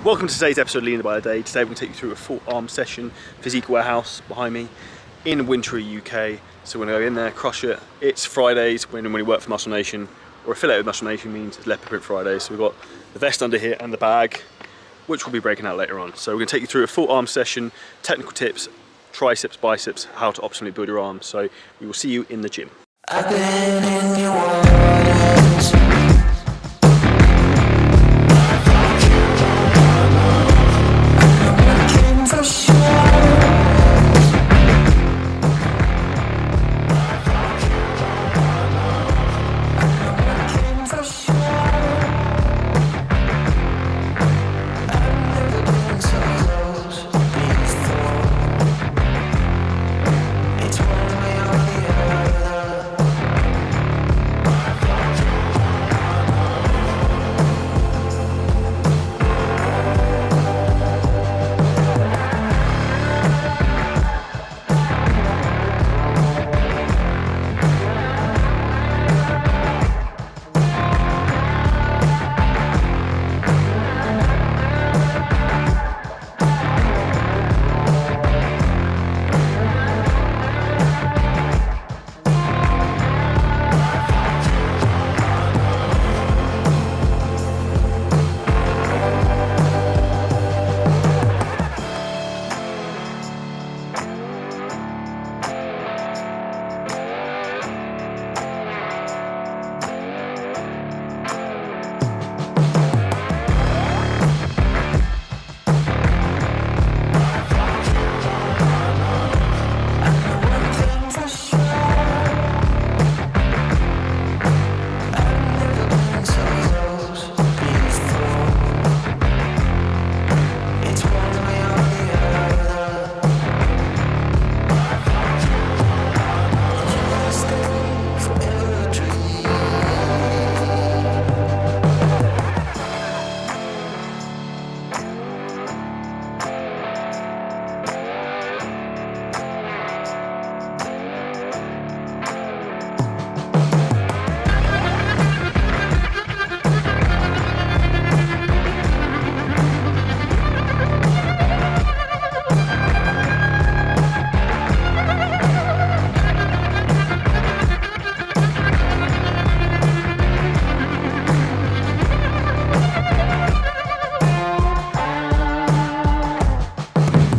Welcome to today's episode of Leaner by the Day. Today we're going to take you through a full arm session, PHYSIQUE warehouse behind me in wintry UK. So we're going to go in there, crush it. It's Fridays when we work for MuscleNation, or affiliated with MuscleNation means it's Leopard print Fridays. So we've got the vest under here and the bag, which we'll be breaking out later on. So we're going to take you through a full arm session, technical tips, triceps, biceps, how to optimally build your arms. So we will see you in the gym. I've been in your waters.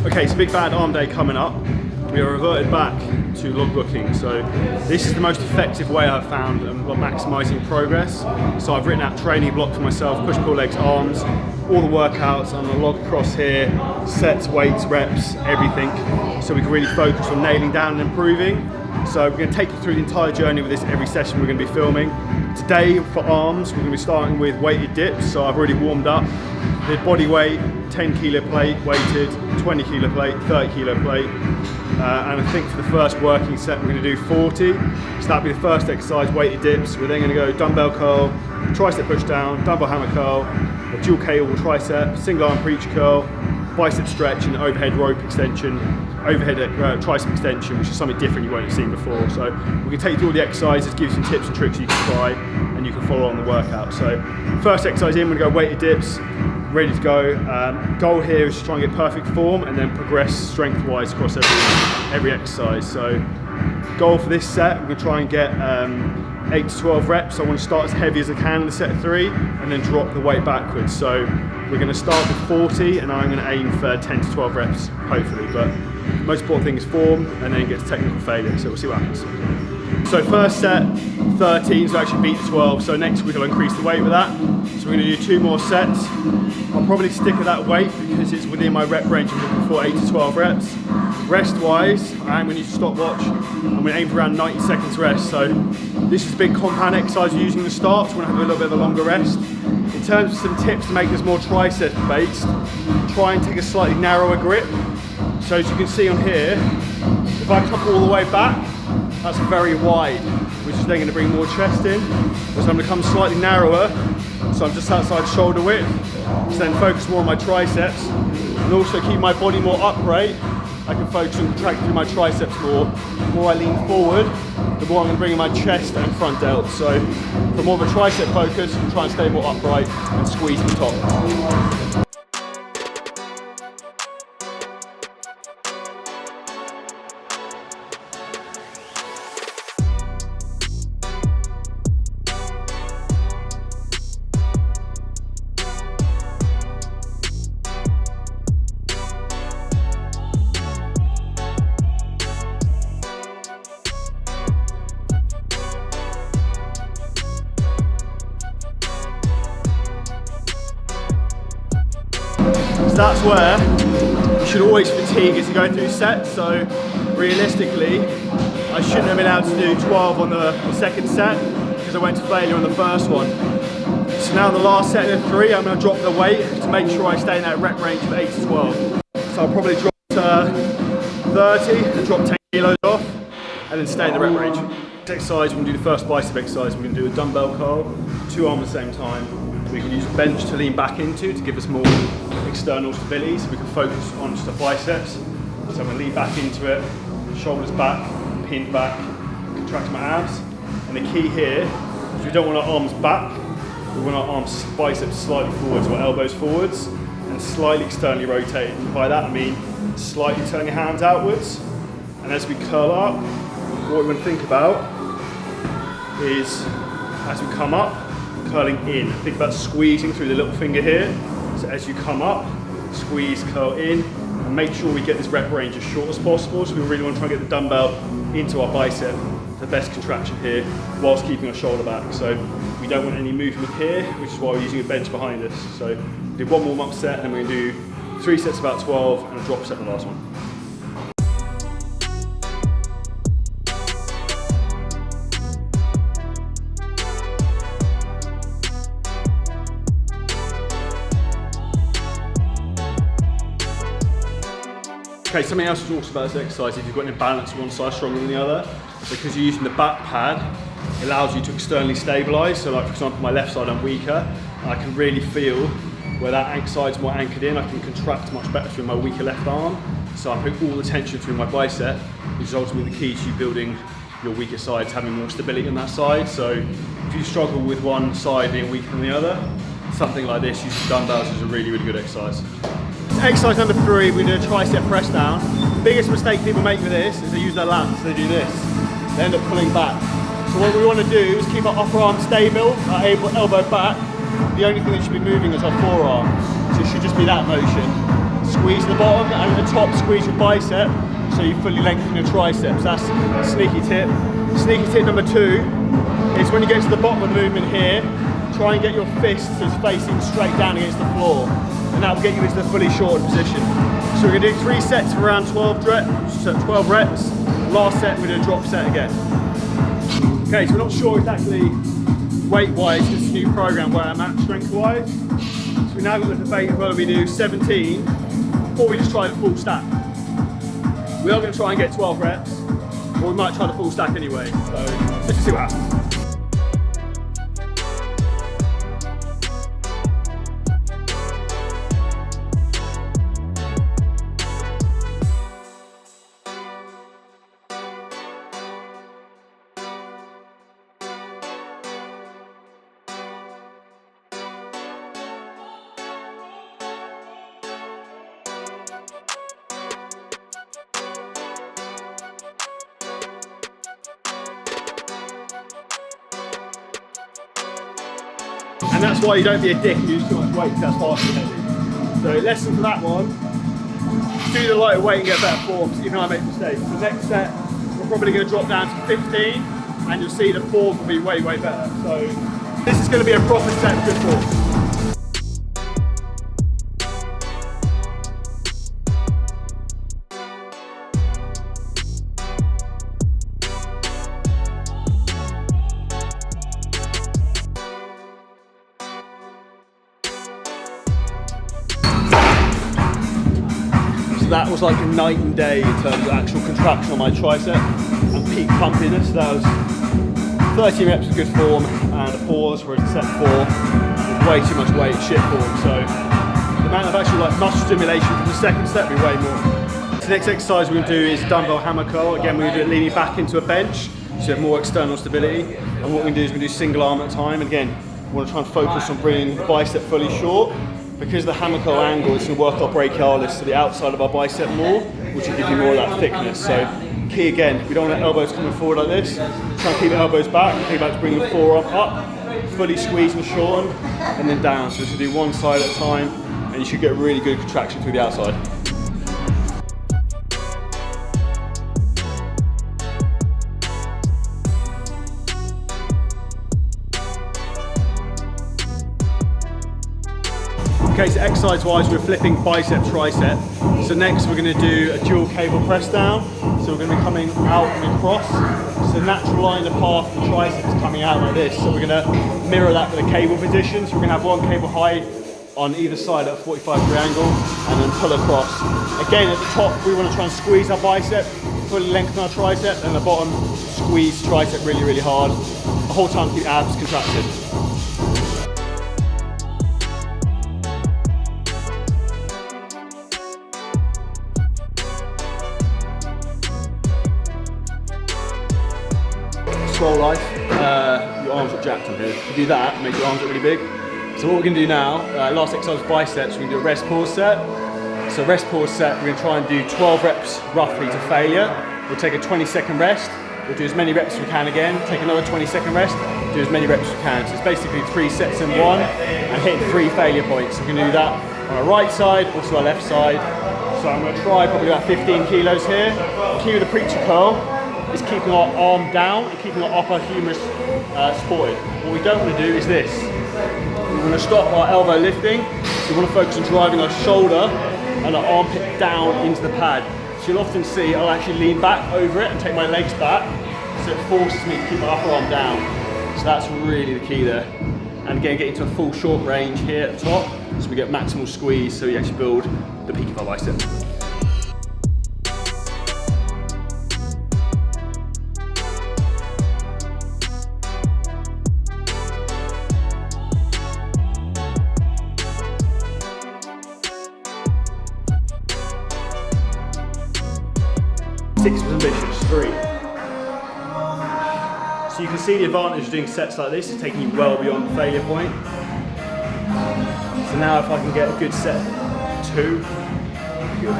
Okay, so big bad arm day coming up. We are reverted back to logbooking. So this is the most effective way I've found of maximising progress. So I've written out training blocks for myself, push, pull, legs, arms, all the workouts on the log across here, sets, weights, reps, everything. So we can really focus on nailing down and improving. So we're going to take you through the entire journey with this every session we're going to be filming. Today for arms, we're going to be starting with weighted dips. So I've already warmed up. Did body weight, 10 kilo plate weighted, 20 kilo plate, 30 kilo plate. And I think for the first working set, we're going to do 40. So that'll be the first exercise, weighted dips. We're then going to go dumbbell curl, tricep pushdown, dumbbell hammer curl, a dual cable tricep, single arm preacher curl, bicep stretch and overhead rope extension, overhead tricep extension, which is something different you won't have seen before. So we can take you through all the exercises, give you some tips and tricks you can try, and you can follow on the workout. So first exercise in, we're going to go weighted dips, ready to go. Goal here is to try and get perfect form and then progress strength-wise across every exercise. So goal for this set, we're going to try and get 8 to 12 reps. I want to start as heavy as I can in the set of 3 and then drop the weight backwards. So we're going to start with 40 and I'm going to aim for 10 to 12 reps, hopefully. But most important thing is form and then get to technical failure. So we'll see what happens. So first set, 13, so actually beat the 12. So next we're going to increase the weight with that. So we're going to do 2 more sets. I'll probably stick with that weight because it's within my rep range. I'm looking for 8 to 12 reps. Rest wise, I'm going to use a stopwatch. I'm going to aim for around 90 seconds rest. So this is a big compound exercise we're using the start, so we're going to have a little bit of a longer rest. In terms of some tips to make this more tricep based, try and take a slightly narrower grip. So as you can see on here, if I come all the way back, that's very wide, which is then going to bring more chest in. So I'm going to come slightly narrower, so I'm just outside shoulder width. So then focus more on my triceps, and also keep my body more upright. I can focus on contracting my triceps more. The more I lean forward, the more I'm going to bring in my chest and front delts. So for more of a tricep focus, try and stay more upright and squeeze the top. So that's where you should always fatigue as you go through sets. So realistically, I shouldn't have been able to do 12 on the second set because I went to failure on the first one. So now the last set of 3, I'm going to drop the weight to make sure I stay in that rep range of 8 to 12. So I'll probably drop to 30 and drop 10 kilos off and then stay in the rep range. Next exercise, we're going to do the first bicep exercise. We're going to do a dumbbell curl, 2 arms at the same time. We can use a bench to lean back into to give us more external stability so we can focus on just the biceps. So I'm going to lean back into it, shoulders back, pinned back, contract my abs. And the key here is we don't want our arms back, we want our arms, biceps slightly forwards or elbows forwards and slightly externally rotated. And by that I mean slightly turn your hands outwards. And as we curl up, what we want to think about is as we come up, curling in. Think about squeezing through the little finger here. So as you come up, squeeze, curl in, and make sure we get this rep range as short as possible. So we really want to try and get the dumbbell into our bicep, the best contraction here, whilst keeping our shoulder back. So we don't want any movement here, which is why we're using a bench behind us. So we do 1 warm-up set, and then we're going to do 3 sets about 12, and a drop set the last one. Okay, something else to talk about this exercise, if you've got an imbalance one side stronger than the other, because you're using the back pad, it allows you to externally stabilise. So like for example, my left side I'm weaker, and I can really feel where that side's more anchored in. I can contract much better through my weaker left arm. So I'm putting all the tension through my bicep, which is ultimately the key to you building your weaker sides, having more stability on that side. So if you struggle with one side being weaker than the other, something like this, using dumbbells is a really, really good exercise. Exercise number 3, we're doing a tricep press down. The biggest mistake people make with this is they use their lats, they do this. They end up pulling back. So what we want to do is keep our upper arm stable, our elbow back. The only thing that should be moving is our forearm. So it should just be that motion. Squeeze the bottom, and at the top squeeze your bicep so you fully lengthen your triceps. That's a sneaky tip. Sneaky tip number 2 is when you get to the bottom of the movement here, try and get your fists facing straight down against the floor. And that will get you into the fully shortened position. So we're going to do 3 sets of around 12 reps. Last set we're going to drop set again. Okay, so we're not sure exactly weight-wise, this is a new program where I'm at strength-wise. So we now got the debate of whether we do 17 or we just try the full stack. We are going to try and get 12 reps, or we might try the full stack anyway. So let's just see what happens. And that's why you don't be a dick and use too much weight, because that's far too heavy. So lesson for that one, do the lighter weight and get better form, so even I make mistakes. The next set, we're probably going to drop down to 15, and you'll see the form will be way, way better. So this is going to be a proper set of good form. So that was like a night and day in terms of actual contraction on my tricep and peak pumpiness. That was 30 reps of good form and a pause, whereas the set 4 was way too much weight, shit form. So the amount of actual like muscle stimulation from the second set will be way more. So the next exercise we're going to do is dumbbell hammer curl. Again, we're going to do it leaning back into a bench, so you have more external stability. And what we're going to do is we're going to do single arm at a time. And again, we want to try and focus on bringing the bicep fully short. Because the hammer curl angle is going to work our brachialis to the outside of our bicep more, which will give you more of that thickness. So key again, we don't want our elbows coming forward like this. Try and keep the elbows back. Think about bringing the forearm up, fully squeeze and shorten, and then down. So just do one side at a time, and you should get really good contraction through the outside. Okay, so exercise-wise, we're flipping bicep, tricep. So next we're going to do a dual cable press down. So we're going to be coming out and across. So the natural line of the path for the triceps is coming out like this. So we're going to mirror that with a cable position. So we're going to have one cable height on either side at a 45-degree angle and then pull across. Again, at the top, we want to try and squeeze our bicep, fully lengthen our tricep, and at the bottom, squeeze tricep really, really hard. The whole time, keep abs contracted. Swole life, your arms look jacked on here. You do that, make your arms look really big. So what we're going to do now, last exercise is biceps, we're going to do a rest pause set. So rest pause set, we're going to try and do 12 reps roughly to failure. We'll take a 20-second rest, we'll do as many reps as we can again, take another 20-second rest, do as many reps as we can. So it's basically 3 sets in one and hit 3 failure points. So we're going to do that on our right side, also our left side. So I'm going to try probably about 15 kilos here. The key with the preacher curl is keeping our arm down and keeping our upper humerus supported. What we don't want to do is this. We want to stop our elbow lifting, so we want to focus on driving our shoulder and our armpit down into the pad. So you'll often see I'll actually lean back over it and take my legs back, so it forces me to keep my upper arm down. So that's really the key there. And again, get into a full short range here at the top, so we get maximal squeeze, so we actually build the peak of our bicep. Six was ambitious, 3. So you can see the advantage of doing sets like this, is taking you well beyond the failure point. So now if I can get a good set, 2, good.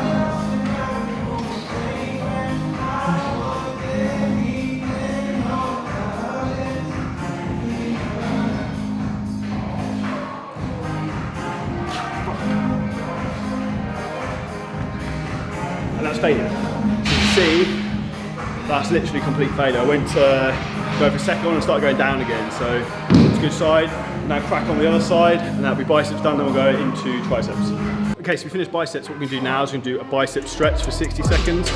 And that's failure. See, that's literally complete failure. I went to go for a second one and start going down again. So it's a good side. Now crack on the other side, and that'll be biceps done. Then we'll go into triceps. Okay, so we finished biceps. What we're going to do now is we're going to do a bicep stretch for 60 seconds.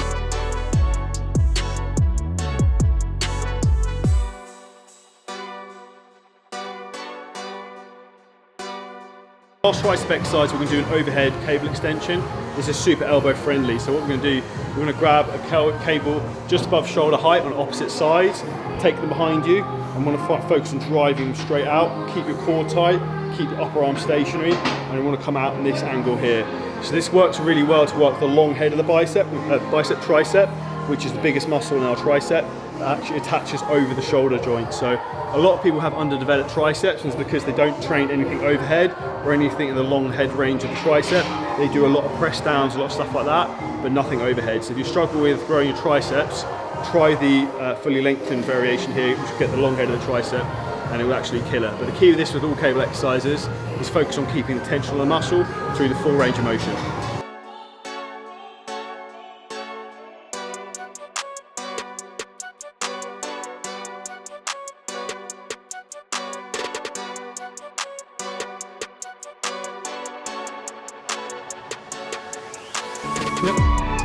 Last tricep exercise, we're going to do an overhead cable extension. This is super elbow friendly. So what we're going to do, we're going to grab a cable just above shoulder height on opposite sides, take them behind you, and want to focus on driving them straight out. Keep your core tight, keep your upper arm stationary, and you want to come out in this angle here. So this works really well to work the long head of the bicep tricep, which is the biggest muscle in our tricep. That actually attaches over the shoulder joint. So a lot of people have underdeveloped triceps, and it's because they don't train anything overhead or anything in the long head range of the tricep. They do a lot of press downs, a lot of stuff like that, but nothing overhead. So if you struggle with growing your triceps, try the fully lengthened variation here, which will get the long head of the tricep, and it will actually kill it. But the key with this, with all cable exercises, is focus on keeping the tension of the muscle through the full range of motion.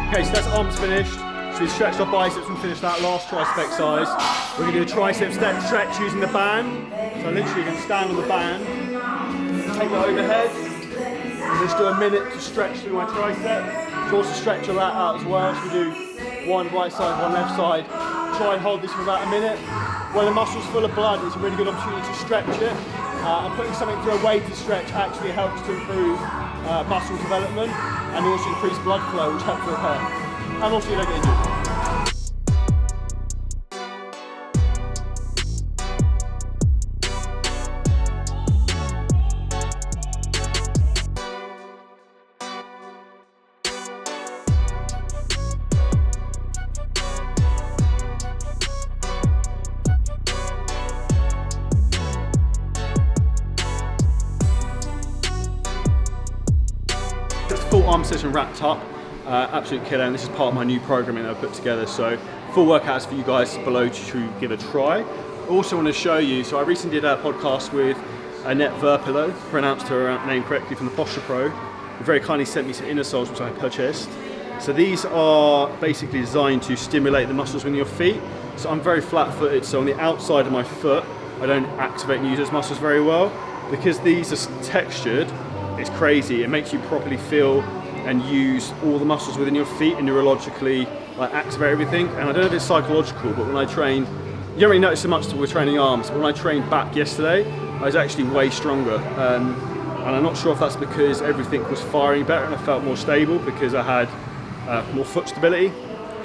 Okay, so that's arms finished. So we've stretched our biceps and finished that last tricep exercise. We're going to do a tricep stretch using the band. So literally you can stand on the band, take that overhead, and just do a minute to stretch through my tricep. So also stretch your lat out as well. So we do one right side, one left side. Try and hold this for about a minute. When the muscle's full of blood, it's a really good opportunity to stretch it. And putting something through a weighted stretch actually helps to improve muscle development and also increase blood flow, which helps repair. And also you don't get injured. Full arm session wrapped up, absolute killer, and this is part of my new programming that I've put together. So full workouts for you guys below to give a try. I also want to show you, so I recently did a podcast with Annette Verpilo, pronounced her name correctly, from the Posture Pro, who very kindly sent me some inner soles which I purchased. So these are basically designed to stimulate the muscles within your feet. So I'm very flat-footed, so on the outside of my foot, I don't activate and use those muscles very well. Because these are textured, it's crazy. It makes you properly feel and use all the muscles within your feet and neurologically like activate everything. And I don't know if it's psychological, but when I trained, you don't really notice so much with training arms, but when I trained back yesterday, I was actually way stronger. And I'm not sure if that's because everything was firing better and I felt more stable because I had more foot stability.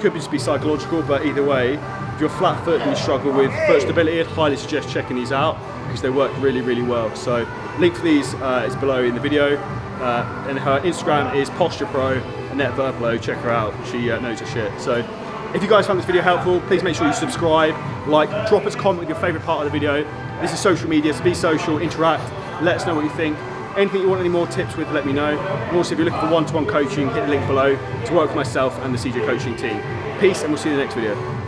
Could just be psychological, but either way, if you're flat foot and you struggle with foot stability, I'd highly suggest checking these out because they work really, really well. So link for these is below in the video. And her Instagram is Posture Pro, Annette Verpilo. Check her out, she knows her shit. So if you guys found this video helpful, please make sure you subscribe, like, drop us a comment with your favorite part of the video. This is social media, so be social, interact, let us know what you think. Anything you want any more tips with, let me know. And also if you're looking for one-to-one coaching, hit the link below to work with myself and the CJ coaching team. Peace, and we'll see you in the next video.